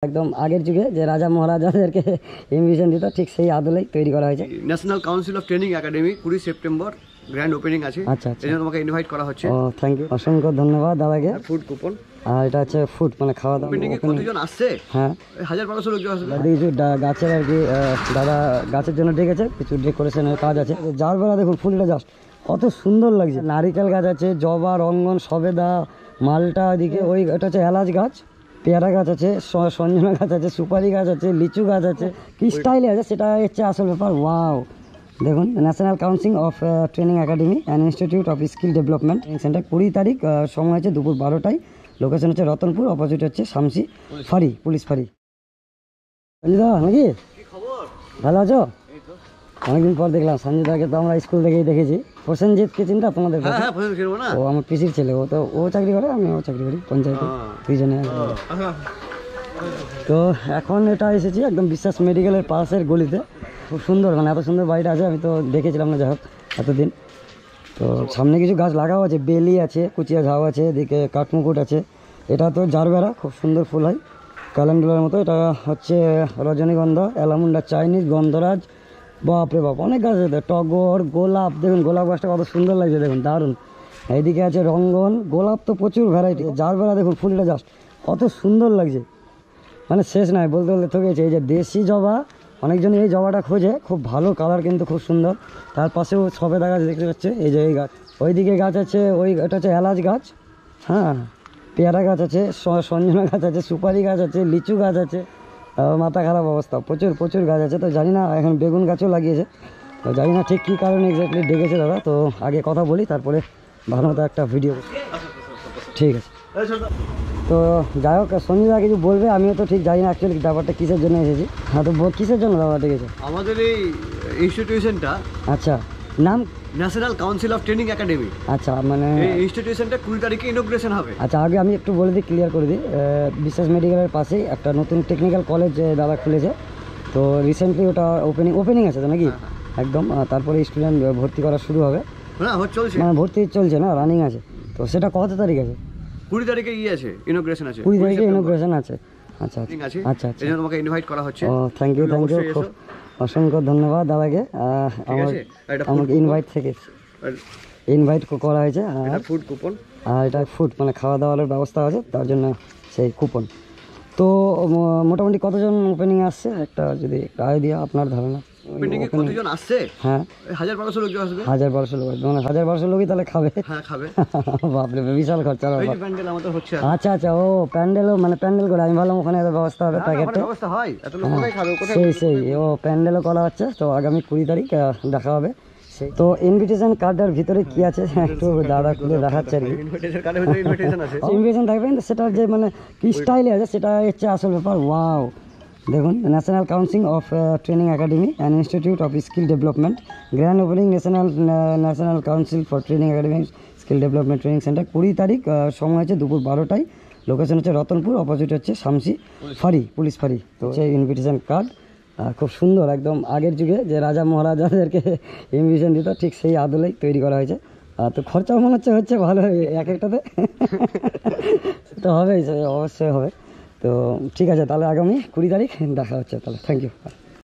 একদম আগের যুগে যে রাজা মহারাজাদেরকে ইনভিটেশন দিত ঠিক সেই আদলেই তৈরি করা হয়েছে। National council of training academy 20 September grand opening আছে। আচ্ছা আচ্ছা, এই জন্য তোমাকে ইনভাইট করা হচ্ছে। ও থ্যাংক ইউ, অসংখ্য ধন্যবাদ দাদাকে। ফুড কুপন, আর এটা হচ্ছে ফুড মানে খাওয়া দাওয়া। ওপেনিং এ কতজন আসছে? হ্যাঁ 1000-1200 লোক আসবে। কিছু গাছের আর কি দাদা গাছের জন্য ডেকেছে, কিছু ডেকোরেশনের কাজ আছে। যার বেলা দেখুন ফুলটা জাস্ট কত সুন্দর লাগছে। নারিকেল গাছ আছে, জবা, রঙ্গন, সবেদা, মালটা, এদিকে ওই এটা হচ্ছে এলাচ গাছ, পেয়ারা গাছ আছে, সঞ্জনা গাছ আছে, সুপারি গাছ আছে, লিচু গাছ আছে। কি স্টাইলে আছে সেটা হচ্ছে আসল ব্যাপার। ওয়াও, দেখুন national council of training academy and institute of skill development centre 20 তারিখ, সময় হচ্ছে দুপুর 12টায়। লোকেশন হচ্ছে রতনপুর, অপোজিট হচ্ছে শামসি ফাঁড়ি, পুলিশ ফাঁড়ি। সঞ্জিদা নাকি ভালো আছো? অনেকদিন পর দেখলাম সঞ্জিদাকে, তো আমরা স্কুল থেকেই দেখেছি। প্রসেনজিৎকে চিন্তা তোমাদের? ও আমার পিসির ছেলে, ও চাকরি করে, আমি চাকরি করি পঞ্চায়েতে, দুইজনে। তো এখন এটা এসেছি একদম বিশ্বাস মেডিকেলের পাশের গলিতে। খুব সুন্দর, মানে এত সুন্দর বাড়িটা আছে আমি তো দেখেছিলাম না, যাই হোক এতদিন। তো সামনে কিছু গাছ লাগাও আছে, বেলি আছে, কুচিয়া ঝাউ আছে, এদিকে কাঠমুকুট আছে। এটা তো জারবেরা, খুব সুন্দর ফুল হয় ক্যালেন্ডুলার মতো। এটা হচ্ছে রজনীগন্ধা, অ্যালামুন্ডা, চাইনিজ, গন্ধরাজ, বাপরে বাপ অনেক গাছ আছে। টগর, গোলাপ, দেখুন গোলাপ গাছটা কত সুন্দর লাগছে, দেখুন দারুণ। এইদিকে আছে রঙ্গন, গোলাপ তো প্রচুর ভ্যারাইটি। জারবেরা দেখুন ফুলটা জাস্ট কত সুন্দর লাগছে, মানে শেষ নাই, বলতে বলতে থকেছে। এই যে দেশি জবা, অনেকজন এই জবাটা খোঁজে, খুব ভালো কালার কিন্তু খুব সুন্দর। তার পাশেও সবেদা গাছ দেখতে পাচ্ছে, এই যে এই গাছ। ওইদিকে গাছ আছে, এটা হচ্ছে এলাচ গাছ, হ্যাঁ, পেয়ারা গাছ আছে, সঞ্জনা গাছ আছে, সুপারি গাছ আছে, লিচু গাছ আছে। মাথা খারাপ অবস্থা, প্রচুর প্রচুর গাছ আছে। তো জানি না, এখন বেগুন গাছও লাগিয়েছে, তো জানি না ঠিক কী কারণে এক্স্যাক্টলি ডেকেছে দাদা। তো আগে কথা বলি, তারপরে ভালো মতো একটা ভিডিও। ঠিক আছে, তো যাই হোক সঞ্জিদা কিছু বলবে, আমিও তো ঠিক জানি না অ্যাকচুয়ালি ব্যাপারটা কিসের জন্য এসেছি। হ্যাঁ, তো কিসের জন্য দাদা ডেকেছে? আমাদের এই ইনস্টিটিউশনটা, আচ্ছা, নাম national council of training academy. আচ্ছা, মানে এই ইনস্টিটিউশনটা 20 তারিখে ইনগ্রেশন হবে। আচ্ছা, আগে আমি একটু বলে দিই, ক্লিয়ার করে দিই। বিশ্বাস মেডিকেলের পাশেই একটা নতুন টেকনিক্যাল কলেজ দাদা খুলেছে। তো রিসেন্টলি ওটা ওপেনিং আছে তো নাকি? একদম, তারপরে স্টুডেন্ট ভর্তি করা শুরু হবে। না চলছে, মানে ভর্তি চলছে না, রানিং আছে। তো সেটা কত তারিখ আছে? 20 তারিখে আছে, ইনগ্রেশন আছে। 20 তারিখে ইনগ্রেশন আছে। আচ্ছা আচ্ছা আচ্ছা, এই জন্য তোমাকে ইনভাইট করা হচ্ছে। ও থ্যাংক ইউ, খুব অসংখ্য ধন্যবাদ দাদাকে। আমাকে ইনভাইট করা হয়েছে। ফুড কুপন, আর এটা ফুড মানে খাওয়া দাওয়ার ব্যবস্থা আছে, তার জন্য সেই কুপন। তো মোটামুটি কতজন ওপেনিং আসছে একটা যদি আইডিয়া আপনার ধারণা? ওপেনিং এ কতজন আসছে? হ্যাঁ 1000-1200 লোক আসবে। 1000-1200 লোক, মানে 1000-1200 লোকই তাহলে খাবে? হ্যাঁ খাবে। বাপরে, বিশাল খরচা। প্যান্ডেল আমাদের হচ্ছে। আচ্ছা আচ্ছা, ও প্যান্ডেলও, মানে প্যান্ডেল করে আমি ভাবলাম ওখানে ব্যবস্থা হবে প্যাকেটে। ব্যবস্থা হয়, এত লোক কোথায় খাবে? সেই ও প্যান্ডেলও করা হচ্ছে। তো আগামী 20 তারিখ দেখা হবে। তো ইনভিটেশন কার্ডের ভিতরে কি আছে একটু দাদা খুলে দেখাচ্ছে আর কি। ইনভিটেশন থাকবে, সেটার যে মানে কি স্টাইলে আছে সেটা হচ্ছে আসল ব্যাপার। ওয়াও, দেখুন national council of training academy and institute of skill development grand opening national council for training academy skill development training centre 20 তারিখ, সময় হচ্ছে দুপুর 12টায়। লোকেশন হচ্ছে রতনপুর, অপোজিট হচ্ছে শামসি ফাঁড়ি, পুলিশ ফাঁড়ি। তো সেই ইনভিটেশন কার্ড খুব সুন্দর, একদম আগের যুগে যে রাজা মহারাজাদেরকে ইনভিটেশন দিত ঠিক সেই আদলেই তৈরি করা হয়েছে। তো খরচাও মনে হচ্ছে ভালো, এক একটাতে তো হবেই, অবশ্যই হবে। তো ঠিক আছে, তাহলে আগামী 20 তারিখ দেখা হচ্ছে তাহলে। Thank you.